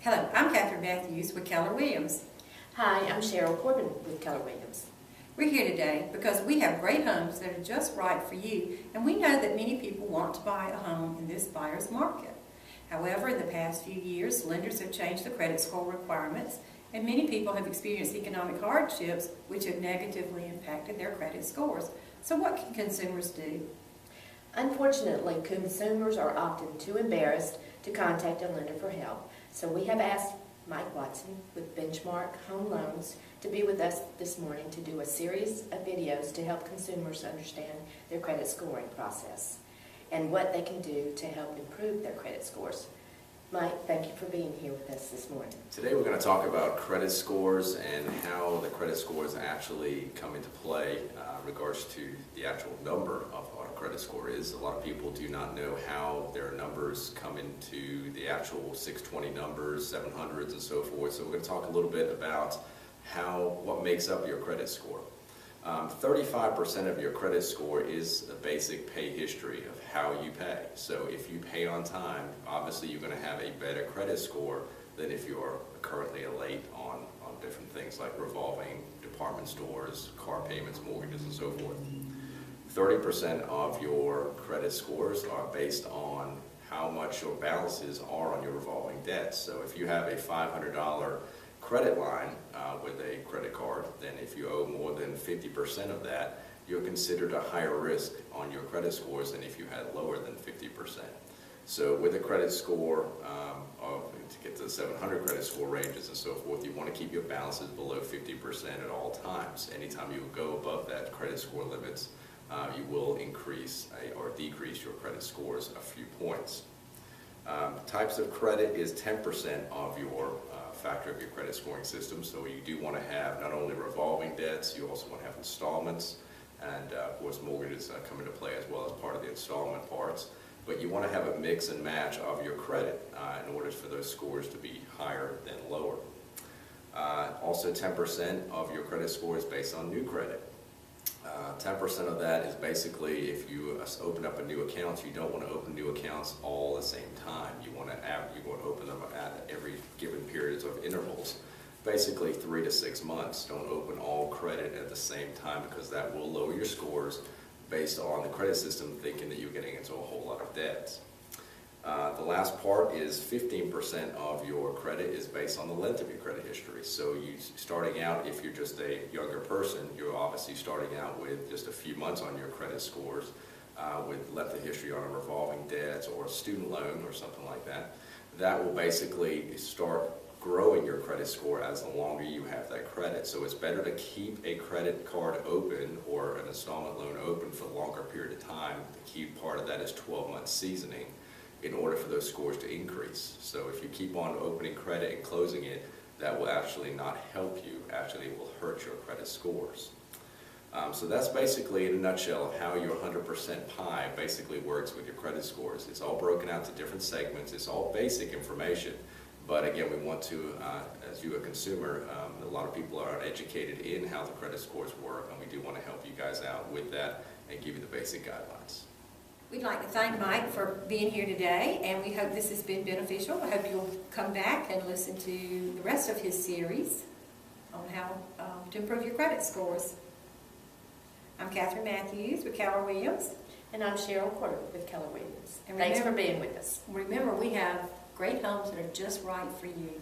Hello, I'm Catherine Matthews with Keller Williams. Hi, I'm Cheryl Corbin with Keller Williams. We're here today because we have great homes that are just right for you, and we know that many people want to buy a home in this buyer's market. However, in the past few years, lenders have changed the credit score requirements, and many people have experienced economic hardships which have negatively impacted their credit scores. So what can consumers do? Unfortunately, consumers are often too embarrassed to contact a lender for help, so we have asked Mike Watson with Benchmark Home Loans to be with us this morning to do a series of videos to help consumers understand their credit scoring process and what they can do to help improve their credit scores. Mike, thank you for being here with us this morning. Today we're going to talk about credit scores and how the credit scores actually come into play in regards to the actual number of what a credit score is. A lot of people do not know how their numbers come into the actual 620 numbers, 700s and so forth. So we're going to talk a little bit about what makes up your credit score. 35% of your credit score is the basic pay history of how you pay. So if you pay on time, obviously you're going to have a better credit score than if you're currently late on different things like revolving department stores, car payments, mortgages, and so forth. 30% of your credit scores are based on how much your balances are on your revolving debts. So if you have a $500 credit line with a credit card, then if you owe more than 50% of that, you're considered a higher risk on your credit scores than if you had lower than 50%. So with a credit score to get to the 700 credit score ranges and so forth, you want to keep your balances below 50% at all times. Anytime you go above that credit score limits, you will increase or decrease your credit scores a few points. Types of credit is 10% of your factor of your credit scoring system. So you do want to have not only revolving debts, you also want to have installments, and of course mortgages come into play as well as part of the installment parts. But you want to have a mix and match of your credit in order for those scores to be higher than lower. Also 10% of your credit score is based on new credit. 10% of that is basically if you open up a new account, you don't want to open new accounts all at the same time. You want to open them at every given periods of intervals. Basically 3 to 6 months. Don't open all credit at the same time because that will lower your scores based on the credit system thinking that you're getting into a whole lot of debts. The last part is 15% of your credit is based on the length of your credit history. So you starting out, if you're just a younger person, you're obviously starting out with just a few months on your credit scores with length of history on a revolving debts or a student loan or something like that. That will basically start growing your credit score as the longer you have that credit. So it's better to keep a credit card open or an installment loan open for a longer period of time. The key part of that is 12 months seasoning in order for those scores to increase. So if you keep on opening credit and closing it, that will actually not help you. Actually, it will hurt your credit scores. So that's basically in a nutshell of how your 100% pie basically works with your credit scores. It's all broken out to different segments. It's all basic information. But again, we want to, as you a consumer, a lot of people are uneducated in how the credit scores work, and we do want to help you guys out with that and give you the basic guidelines. We'd like to thank Mike for being here today, and we hope this has been beneficial. I hope you'll come back and listen to the rest of his series on how to improve your credit scores. I'm Catherine Matthews with Keller Williams. And I'm Cheryl Corbin with Keller Williams. And Thanks for being with us. Remember, we have great homes that are just right for you.